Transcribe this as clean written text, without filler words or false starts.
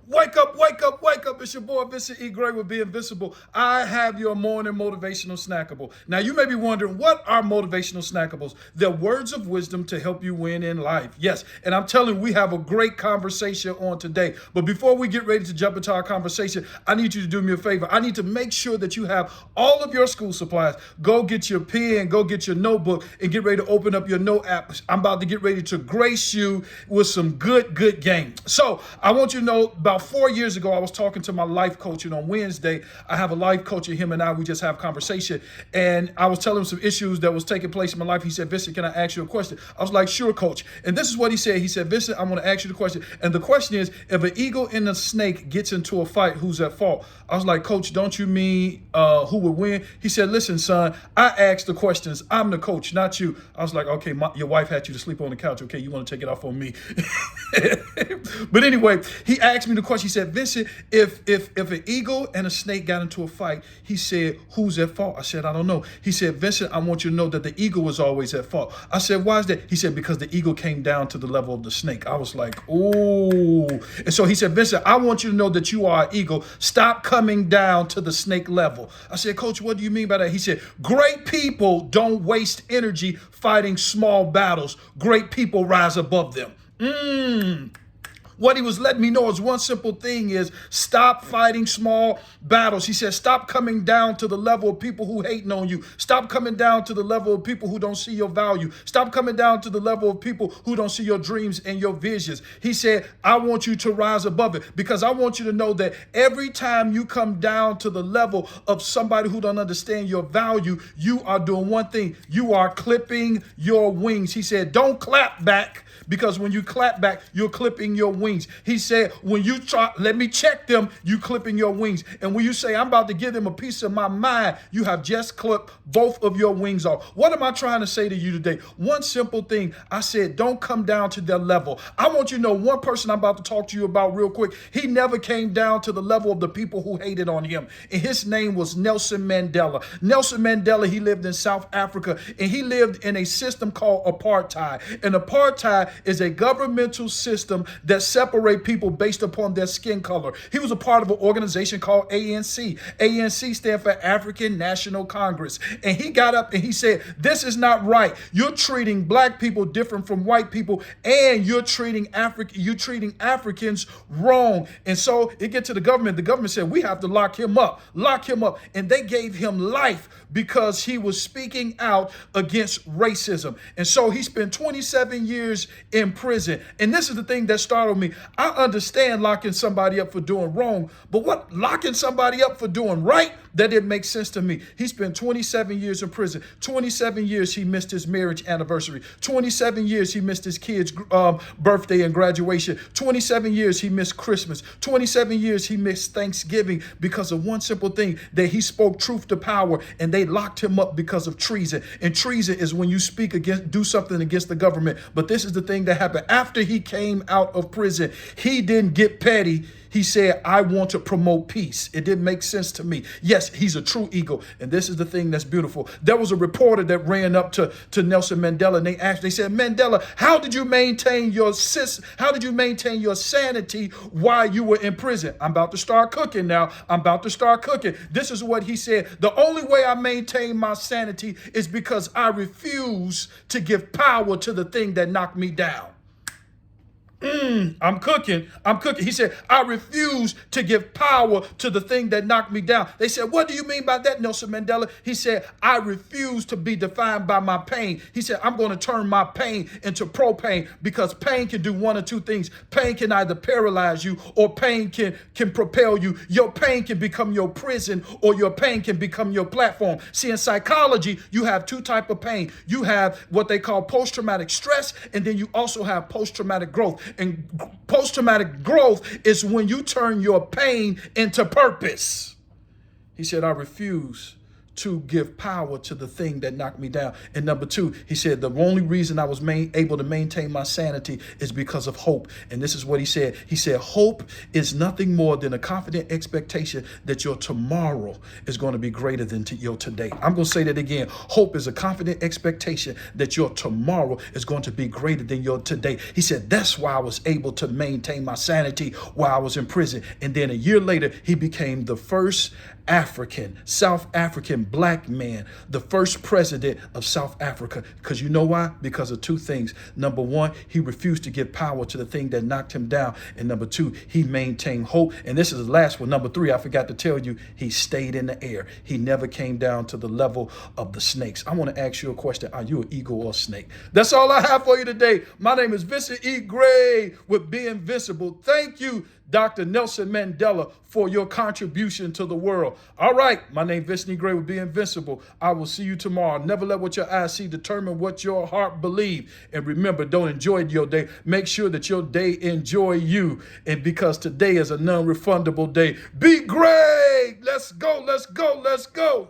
Wake up, wake up, wake up. It's your boy, Vincent E. Gray with Be Invincible. I have your morning motivational snackable. Now, you may be wondering, what are motivational snackables? They're words of wisdom to help you win in life. Yes, and I'm telling you, we have a great conversation on today. But before we get ready to jump into our conversation, I need you to do me a favor. I need to make sure that you have all of your school supplies. Go get your pen, go get your notebook, and get ready to open up your note app. I'm about to get ready to grace you with some good game. So I want you to know, about 4 years ago, I was talking to my life coach, and on Wednesday, I have a life coach, and him and I, we just have conversation. And I was telling him some issues that was taking place in my life. He said, Vincent, can I ask you a question? I was like, sure, coach. And this is what he said. He said, Vincent, I'm going to ask you the question. And the question is, if an eagle and a snake gets into a fight, who's at fault? I was like, coach, don't you mean who would win? He said, listen, son, I asked the questions. I'm the coach, not you. I was like, okay, your wife had you to sleep on the couch. Okay, you want to take it off on me. But anyway, he asked me the question. He said, Vincent, if an eagle and a snake got into a fight, he said, who's at fault? I said, I don't know. He said, Vincent, I want you to know that the eagle was always at fault. I said, why is that? He said, because the eagle came down to the level of the snake. I was like, oh. And so he said, Vincent, I want you to know that you are an eagle. Stop coming down to the snake level. I said, coach, what do you mean by that? He said, great people don't waste energy fighting small battles. Great people rise above them. What he was letting me know is one simple thing is stop fighting small battles. He said, stop coming down to the level of people who hating on you. Stop coming down to the level of people who don't see your value. Stop coming down to the level of people who don't see your dreams and your visions. He said, I want you to rise above it, because I want you to know that every time you come down to the level of somebody who don't understand your value, you are doing one thing. You are clipping your wings. He said, don't clap back, because when you clap back, you're clipping your wings. He said, when you try, let me check them, you clipping your wings. And when you say, I'm about to give them a piece of my mind, you have just clipped both of your wings off. What am I trying to say to you today? One simple thing. I said, don't come down to their level. I want you to know one person I'm about to talk to you about real quick. He never came down to the level of the people who hated on him. And his name was Nelson Mandela. Nelson Mandela, he lived in South Africa, and he lived in a system called apartheid. And apartheid is a governmental system that separates people based upon their skin color. He was a part of an organization called ANC. ANC stands for African National Congress. And he got up and he said, this is not right. You're treating black people different from white people, and you're treating Africans wrong. And so it get to the government. The government said, we have to lock him up. And they gave him life because he was speaking out against racism. And so he spent 27 years in prison. And this is the thing that startled me. I understand locking somebody up for doing wrong, but what locking somebody up for doing right, that didn't make sense to me. He spent 27 years in prison. 27 years he missed his marriage anniversary. 27 years he missed his kid's birthday and graduation. 27 years he missed Christmas. 27 years he missed Thanksgiving because of one simple thing, that he spoke truth to power, and they locked him up because of treason. And treason is when you do something against the government. But this is the thing that happened. After he came out of prison, he didn't get petty. He said, I want to promote peace. It didn't make sense to me. Yes, he's a true eagle. And this is the thing that's beautiful. There was a reporter that ran up to Nelson Mandela, and they said, Mandela, how did you maintain your sanity while you were in prison? I'm about to start cooking now. This is what he said. The only way I maintain my sanity is because I refuse to give power to the thing that knocked me down. I'm cooking. He said, I refuse to give power to the thing that knocked me down. They said, what do you mean by that, Nelson Mandela? He said, I refuse to be defined by my pain. He said, I'm going to turn my pain into propane, because pain can do one or two things. Pain can either paralyze you, or pain can propel you. Your pain can become your prison, or your pain can become your platform. See, in psychology, you have two types of pain. You have what they call post-traumatic stress, and then you also have post-traumatic growth. And post-traumatic growth is when you turn your pain into purpose. He said, I refuse to give power to the thing that knocked me down. And number two, he said, the only reason I was able to maintain my sanity is because of hope. And this is what he said. He said, hope is nothing more than a confident expectation that your tomorrow is going to be greater than your today. I'm going to say that again. Hope is a confident expectation that your tomorrow is going to be greater than your today. He said, that's why I was able to maintain my sanity while I was in prison. And then a year later, he became the first South African black man, the first president of South Africa. Because you know why? Because of two things. Number one, he refused to give power to the thing that knocked him down. And number two, he maintained hope. And this is the last one. Number three, I forgot to tell you, he stayed in the air. He never came down to the level of the snakes. I want to ask you a question. Are you an eagle or a snake? That's all I have for you today. My name is Vincent E. Gray with Be Invincible. Thank you, Dr. Nelson Mandela, for your contribution to the world. All right, my name is Vincent E. Gray with Be Invincible. I will see you tomorrow. Never let what your eyes see determine what your heart believes. And remember, don't enjoy your day. Make sure that your day enjoy you. And because today is a non-refundable day, be great. Let's go, let's go, let's go.